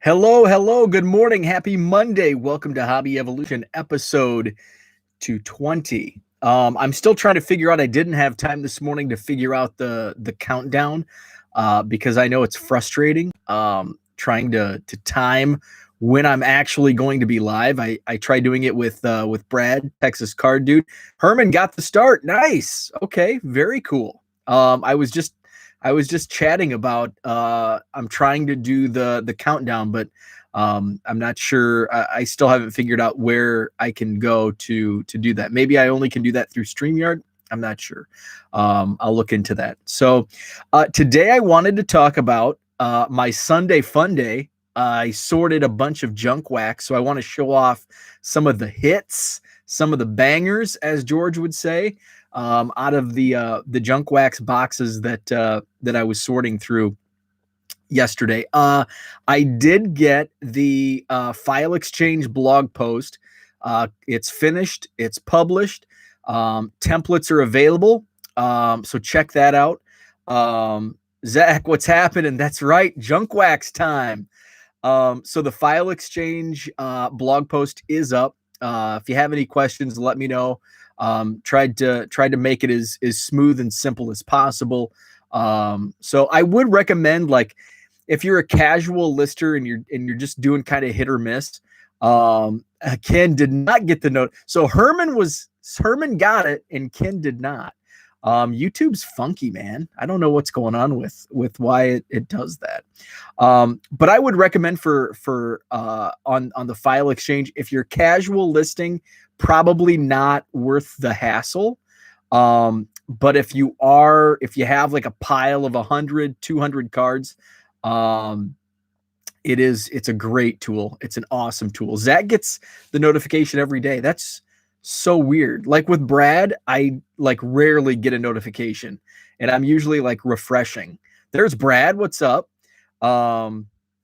Hello, hello. Good morning. Happy Monday. Welcome to Hobby Evolution episode 220. I'm still trying to figure out. I didn't have time this morning to figure out the countdown because I know it's frustrating trying to time when I'm actually going to be live. I tried doing it with Brad, Texas Card Dude. Herman got the start. Nice. Okay, very cool. I was just chatting about I'm trying to do the countdown, but I'm not sure. I still haven't figured out where I can go to do that. Maybe I only can do that through StreamYard. I'm not sure. I'll look into that. So today I wanted to talk about my Sunday Funday. I sorted a bunch of junk wax, so I want to show off some of the hits, some of the bangers, as George would say, out of the junk wax boxes that I was sorting through yesterday. I did get the file exchange blog post. It's finished. It's published. Templates are available. So check that out. Zach, what's happening? That's right. Junk wax time. So the file exchange blog post is up. If you have any questions, let me know. Tried to make it as smooth and simple as possible. So I would recommend, like, if you're a casual lister and you're just doing kind of hit or miss. Ken did not get the note. So Herman got it and Ken did not. YouTube's funky, man. I don't know what's going on with why it does that. But I would recommend for on the file exchange, if you're casual listing, probably not worth the hassle. But if you have like a pile of 100, 200 cards, it's a great tool. It's an awesome tool. Zach gets the notification every day. That's so weird. Like with Brad, I like rarely get a notification, and I'm usually like refreshing. There's Brad. What's up?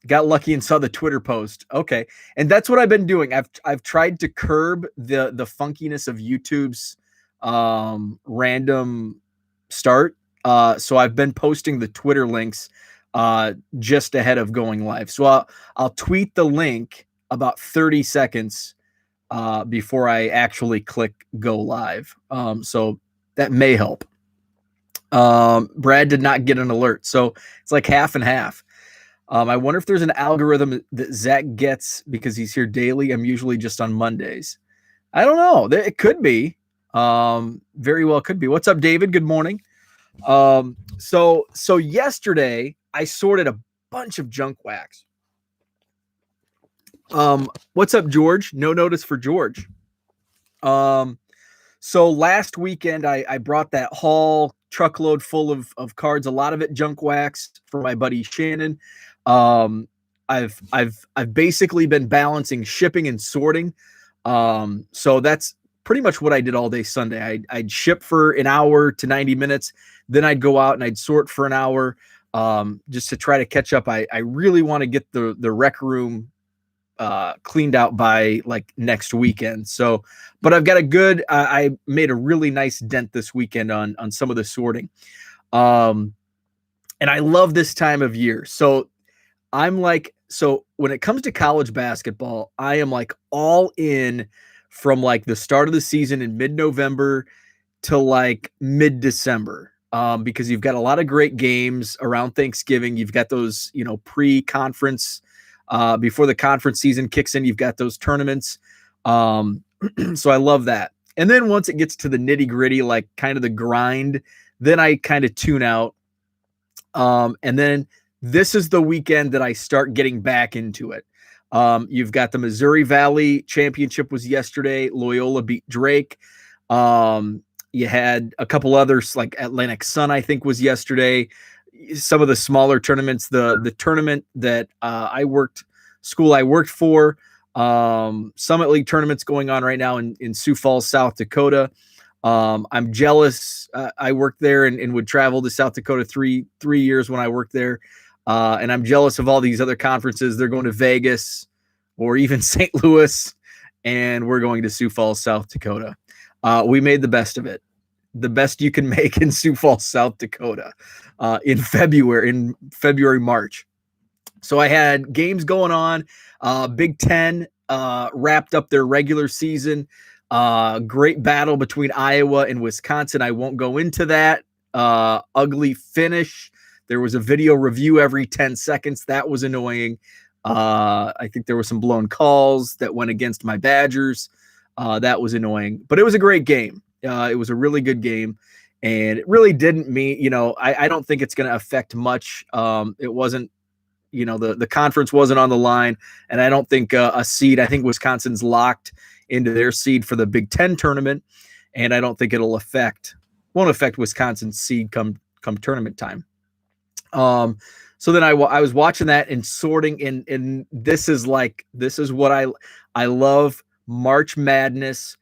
Got lucky and saw the Twitter post. Okay. And that's what I've been doing. I've tried to curb the funkiness of YouTube's random start. So I've been posting the Twitter links just ahead of going live. So I'll tweet the link about 30 seconds before I actually click go live. So that may help. Brad did not get an alert. So it's like half and half. I wonder if there's an algorithm that Zach gets because he's here daily. I'm usually just on Mondays. I don't know. It could be. Very well could be. What's up, David? Good morning. So yesterday I sorted a bunch of junk wax. What's up, George? No notice for George. So last weekend I brought that haul truckload full of cards, a lot of it junk wax for my buddy Shannon. I've basically been balancing shipping and sorting. So that's pretty much what I did all day Sunday. I'd ship for an hour to 90 minutes. Then I'd go out and I'd sort for an hour, just to try to catch up. I really want to get the rec room cleaned out by like next weekend. So, but I've got I made a really nice dent this weekend on some of the sorting. And I love this time of year. So when it comes to college basketball, I am like all in from like the start of the season in mid-November to like mid-December. Because you've got a lot of great games around Thanksgiving. You've got those, pre-conference, before the conference season kicks in, you've got those tournaments. So I love that. And then once it gets to the nitty-gritty, like kind of the grind, then I kind of tune out. And then this is the weekend that I start getting back into it. You've got the Missouri Valley Championship was yesterday. Loyola beat Drake. You had a couple others, like Atlantic Sun, I think, was yesterday. Some of the smaller tournaments, the tournament that I worked for, Summit League tournaments going on right now in Sioux Falls, South Dakota. I'm jealous. I worked there and would travel to South Dakota three years when I worked there. And I'm jealous of all these other conferences. They're going to Vegas or even St. Louis, and we're going to Sioux Falls, South Dakota. We made the best of it. The best you can make in Sioux Falls, South Dakota, in February, March. So I had games going on. Big Ten wrapped up their regular season. Great battle between Iowa and Wisconsin. I won't go into that. Ugly finish. There was a video review every 10 seconds. That was annoying. I think there were some blown calls that went against my Badgers. That was annoying, but it was a great game. It was a really good game, and it really didn't mean, I don't think it's going to affect much. It wasn't, the conference wasn't on the line, and I don't think a seed. I think Wisconsin's locked into their seed for the Big Ten tournament, and I don't think won't affect Wisconsin's seed come tournament time. So then I was watching that and sorting, and this is what I love. March Madness,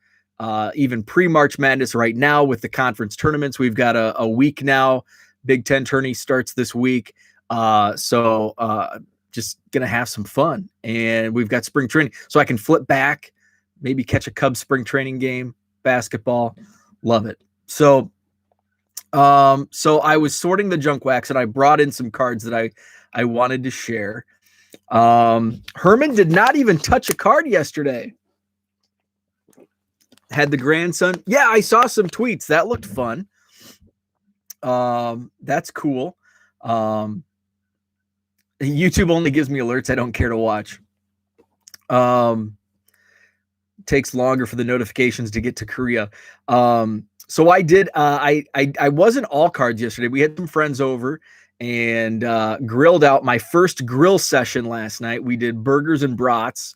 even pre-March Madness right now with the conference tournaments. We've got a week now. Big Ten tourney starts this week. So just going to have some fun, and we've got spring training, so I can flip back, maybe catch a Cubs spring training game, basketball. Love it. So I was sorting the junk wax, and I brought in some cards that I wanted to share. Herman did not even touch a card yesterday. Had the grandson. Yeah, I saw some tweets. That looked fun. That's cool. YouTube only gives me alerts I don't care to watch. Takes longer for the notifications to get to Korea. So I did. I wasn't all cards yesterday. We had some friends over and grilled out. My first grill session last night. We did burgers and brats.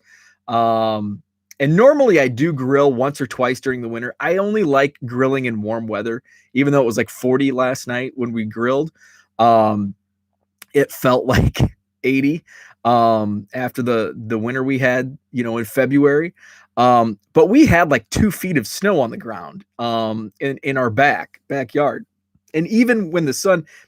And normally I do grill once or twice during the winter. I only like grilling in warm weather, even though it was like 40 last night when we grilled. It felt like 80 after the winter we had, in February. But we had like 2 feet of snow on the ground in our backyard. And even when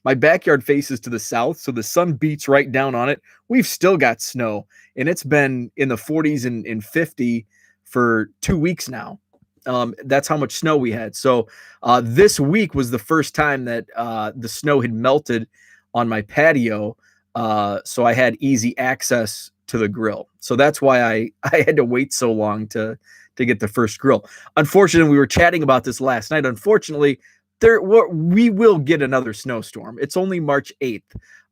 my backyard faces to the south, so the sun beats right down on it, we've still got snow. And it's been in the 40s and 50 for 2 weeks now. That's how much snow we had. So this week was the first time that the snow had melted on my patio. So I had easy access to the grill. So that's why I had to wait so long to get the first grill. Unfortunately, we were chatting about this last night. Unfortunately, we will get another snowstorm. It's only March 8th.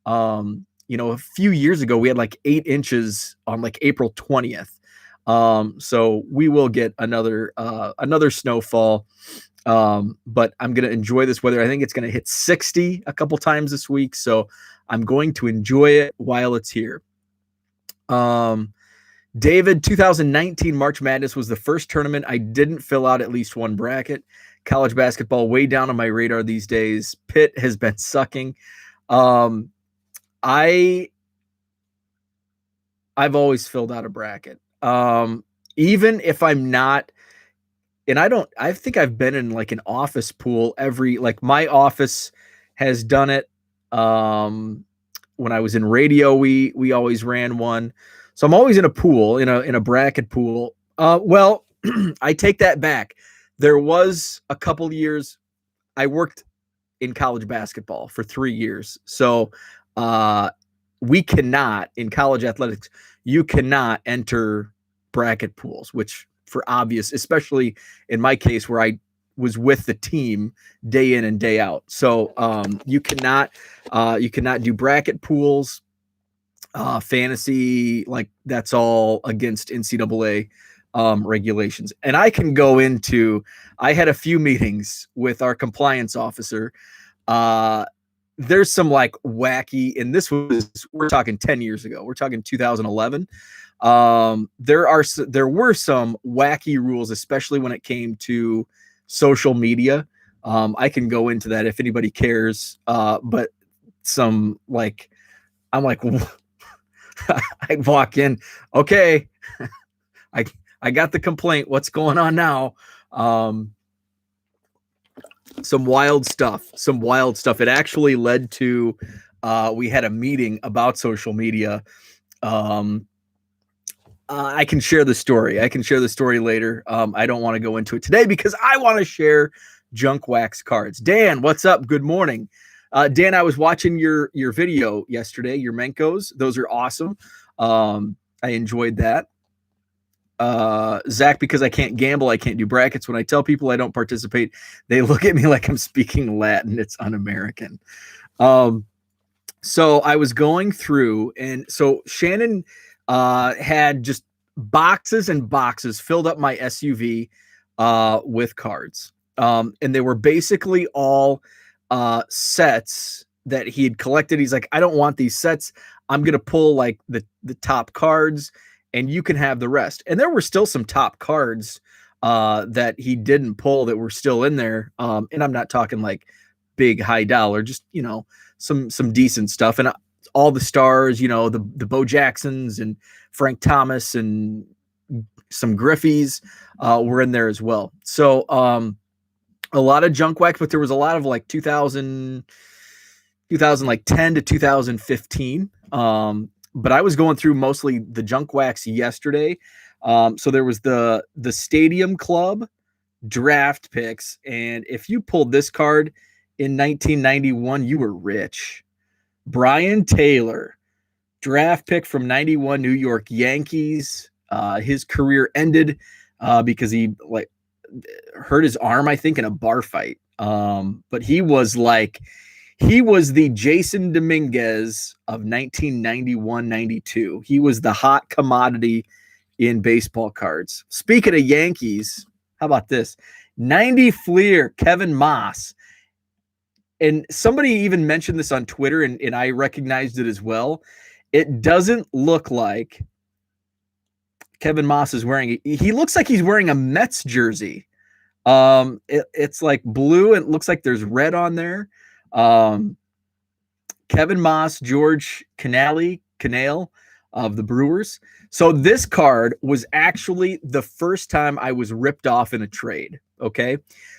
A few years ago, we had like 8 inches on like April 20th. So we will get another snowfall. But I'm going to enjoy this weather. I think it's going to hit 60 a couple times this week. So I'm going to enjoy it while it's here. David, 2019 March Madness was the first tournament I didn't fill out at least one bracket. College basketball way down on my radar these days. Pitt has been sucking. I've always filled out a bracket. Even if I'm not, and I think I've been in like an office pool my office has done it. When I was in radio, we always ran one. So I'm always in a pool, in a bracket pool. Well, I take that back. There was a couple years I worked in college basketball for 3 years. So we cannot, in college athletics, you cannot enter bracket pools, which for obvious, especially in my case where I was with the team day in and day out. So you cannot do bracket pools, fantasy, like that's all against NCAA regulations. And I can go into, I had a few meetings with our compliance officer. There's some like wacky, and we're talking 10 years ago. We're talking 2011. There were some wacky rules, especially when it came to social media. I can go into that if anybody cares. But some like, I'm like, I'd walk in. Okay. I got the complaint. What's going on now? Some wild stuff. It actually led to, we had a meeting about social media. I can share the story. Later. I don't want to go into it today because I want to share junk wax cards. Dan, what's up? Good morning. Dan, I was watching your video yesterday, your Menkos. Those are awesome. I enjoyed that. Zach, because I can't gamble, I can't do brackets. When I tell people I don't participate, they look at me like I'm speaking Latin. It's un-American. So I was going through, and so Shannon had just boxes and boxes filled up my SUV with cards. And they were basically all sets that he had collected. He's like, I don't want these sets. I'm gonna pull like the top cards, and you can have the rest. And there were still some top cards that he didn't pull that were still in there. And I'm not talking like big high dollar, just some decent stuff. And all the stars, the Bo Jacksons and Frank Thomas and some Griffies were in there as well. So a lot of junk wax, but there was a lot of like 2010 to 2015. But I was going through mostly the junk wax yesterday. So there was the Stadium Club draft picks, and if you pulled this card in 1991, you were rich. Brian Taylor, draft pick from 91 New York Yankees. His career ended because he hurt his arm, I think, in a bar fight. But he was the Jason Dominguez of 1991-92. He was the hot commodity in baseball cards. Speaking of Yankees, how about this? 90 Fleer, Kevin Moss. And somebody even mentioned this on Twitter, and I recognized it as well. It doesn't look like Kevin Moss is wearing – he looks like he's wearing a Mets jersey. It's like blue, and it looks like there's red on there. Kevin Moss, George Canale of the Brewers. So this card was actually the first time I was ripped off in a trade. Okay.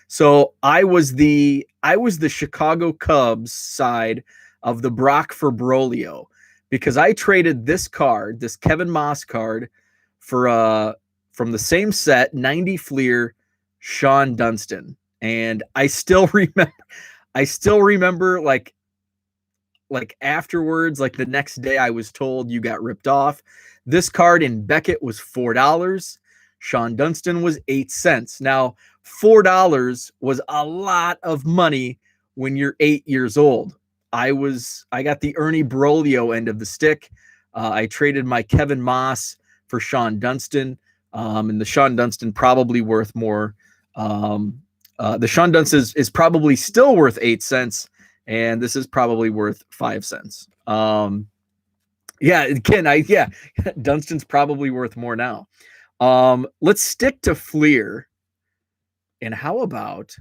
So I was the Chicago Cubs side of the Brock for Brolio, because I traded this card, this Kevin Moss card, for from the same set, 90 Fleer, Sean Dunston. And I still remember like afterwards, like the next day, I was told you got ripped off. This card in Beckett was $4. Sean Dunston was 8 cents. Now, $4 was a lot of money when you're 8 years old. I got the Ernie Brolio end of the stick. I traded my Kevin Moss for Sean Dunston, and the Sean Dunston probably worth more. The Sean Dunston is probably still worth 8 cents, and this is probably worth 5 cents. Dunston's probably worth more now. Let's stick to Fleer. And how about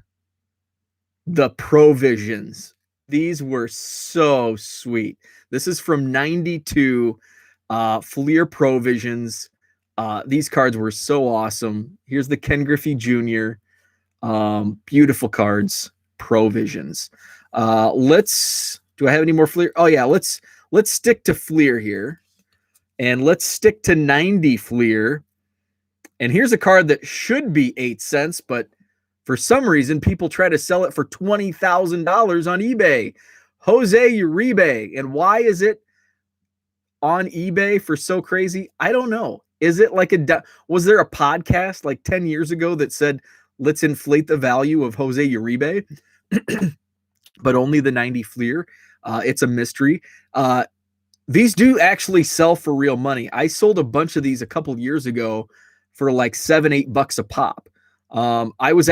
the Provisions? These were so sweet. This is from 92, Fleer Provisions. These cards were so awesome. Here's the Ken Griffey Jr. Beautiful cards, Provisions. Do I have any more Fleer? Oh yeah, let's stick to Fleer here, and let's stick to 90 Fleer. And here's a card that should be 8 cents, but for some reason people try to sell it for $20,000 on eBay. Jose Uribe. And why is it on eBay for so crazy? I don't know. Is it like was there a podcast like 10 years ago that said, let's inflate the value of Jose Uribe? But only the 90 Fleer. It's a mystery. These do actually sell for real money. I sold a bunch of these a couple years ago for like $7-8 a pop. I was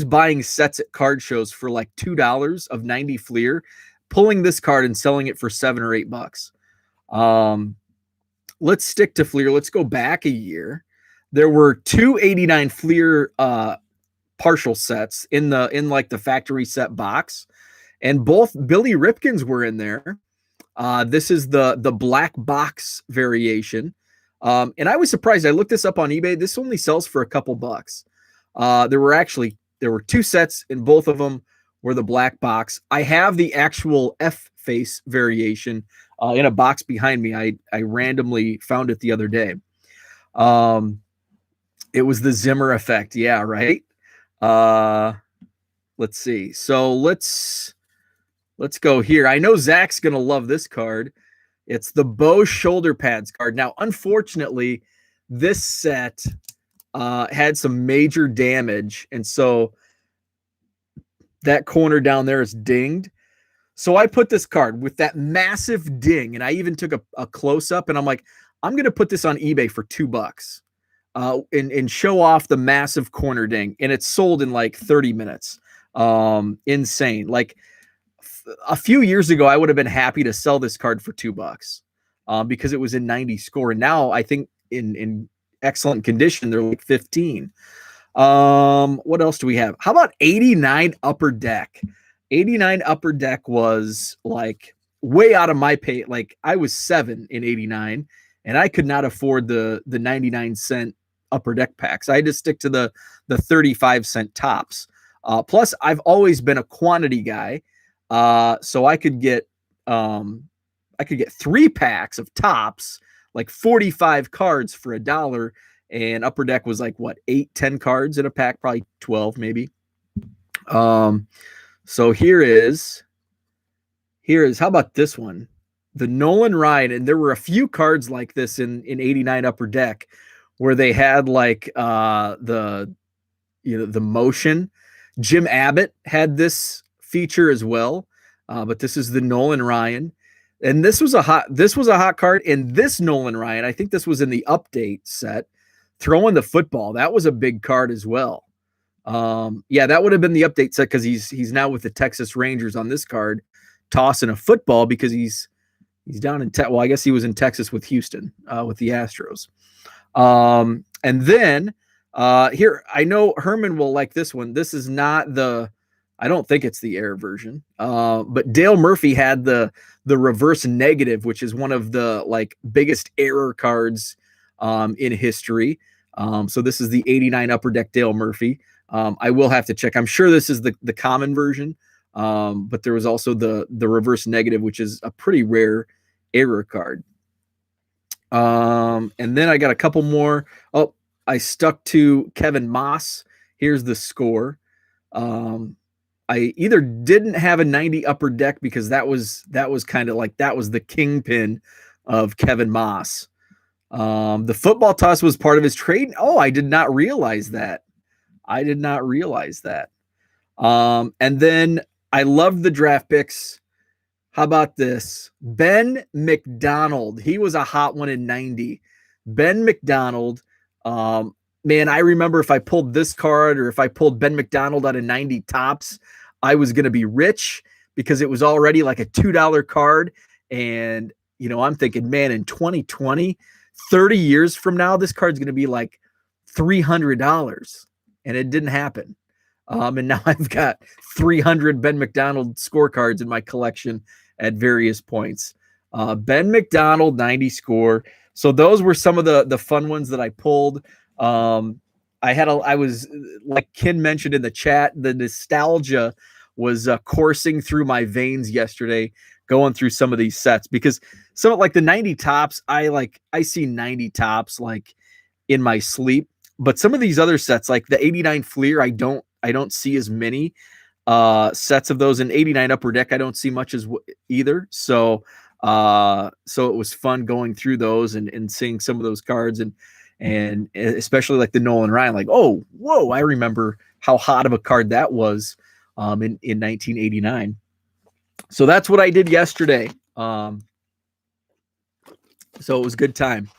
buying sets at card shows for like $2 of 90 Fleer, pulling this card and selling it for $7 or $8. Let's stick to Fleer. Let's go back a year. There were 289 Fleer partial sets in like the factory set box, and both Billy Ripkins were in there. This is the black box variation. And I was surprised. I looked this up on eBay. This only sells for a couple bucks. There were 2 sets, and both of them were the black box. I have the actual F face variation in a box behind me. I randomly found it the other day. It was the Zimmer effect. Yeah, right. Let's see. So let's let's go here. I know Zach's going to love this card. It's the Bo shoulder pads card. Now, unfortunately, this set had some major damage, and so that corner down there is dinged. So I put this card with that massive ding, and I even took a close up, and I'm like, I'm going to put this on eBay for $2 and show off the massive corner ding. And it's sold in like 30 minutes. Insane. Like a few years ago, I would have been happy to sell this card for $2 because it was in 90 score. And now I think in excellent condition, they're like 15. What else do we have? How about 89 Upper Deck? 89 Upper Deck was like way out of my pay. Like I was 7 in 89 and I could not afford the 99-cent Upper Deck packs. I had to stick to the 35-cent tops. Plus I've always been a quantity guy. So I could get 3 packs of tops, like 45 cards for $1. And Upper Deck was like what, 8-10 cards in a pack, probably 12 maybe. So here is how about this one? The Nolan Ryan, and there were a few cards like this in 89 Upper Deck where they had like the motion. Jim Abbott had this feature as well. But this is the Nolan Ryan. And this was a hot card. And this Nolan Ryan, I think this was in the update set, throwing the football. That was a big card as well. Yeah, that would have been the update set because he's now with the Texas Rangers on this card, tossing a football because he's down in well, I guess he was in Texas with Houston, with the Astros. And then here, I know Herman will like this one. This is not I don't think it's the air version. But Dale Murphy had the reverse negative, which is one of the like biggest error cards in history. So this is the 89 Upper Deck Dale Murphy. I will have to check. I'm sure this is the common version, but there was also the reverse negative, which is a pretty rare error card. And then I got a couple more. Oh, I stuck to Kevin Moss. Here's the score. I either didn't have a 90 Upper Deck because that was kind of like that was the kingpin of Kevin Moss. The football toss was part of his trade. Oh, I did not realize that. And then I loved the draft picks. How about this? Ben McDonald. He was a hot one in 90. Ben McDonald. Man, I remember if I pulled this card or if I pulled Ben McDonald out of 90 tops, I was going to be rich because it was already like a $2 card. And, I'm thinking, man, in 2020, 30 years from now, this card's going to be like $300. And it didn't happen. And now I've got 300 Ben McDonald scorecards in my collection at various points. Ben McDonald, 90 score. So those were some of the fun ones that I pulled. I was, like Ken mentioned in the chat, the nostalgia was coursing through my veins yesterday, going through some of these sets because some like the 90 tops, I see 90 tops like in my sleep. But some of these other sets, like the 89 Fleer, I don't see as many sets of those. In 89 Upper Deck, I don't see much as either. So it was fun going through those and seeing some of those cards and especially like the Nolan Ryan, like, oh, whoa, I remember how hot of a card that was in 1989. So that's what I did yesterday. So it was a good time.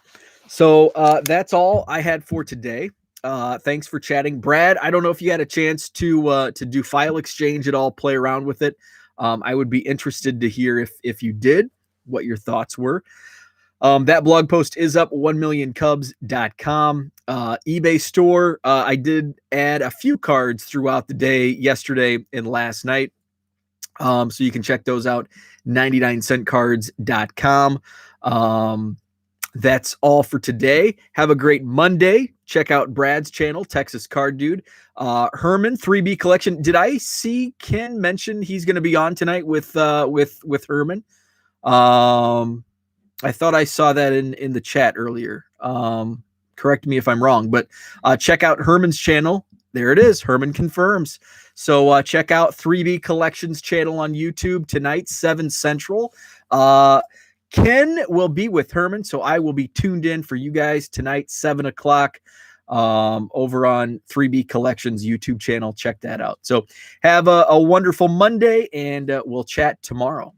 So that's all I had for today. Thanks for chatting. Brad, I don't know if you had a chance to do file exchange at all, play around with it. I would be interested to hear if you did, what your thoughts were. That blog post is up, 1millioncubs.com. eBay store, I did add a few cards throughout the day, yesterday and last night. So you can check those out, 99centcards.com. That's all for today. Have a great Monday. Check out Brad's channel, Texas Card Dude. Herman, 3B Collection. Did I see Ken mention he's going to be on tonight with Herman? I thought I saw that in the chat earlier. Correct me if I'm wrong, but check out Herman's channel, There it is. Herman confirms. So check out 3B Collections channel on YouTube tonight, 7 Central. Ken will be with Herman, so I will be tuned in for you guys tonight, 7 o'clock, over on 3B Collections YouTube channel. Check that out. So have a wonderful Monday, and we'll chat tomorrow.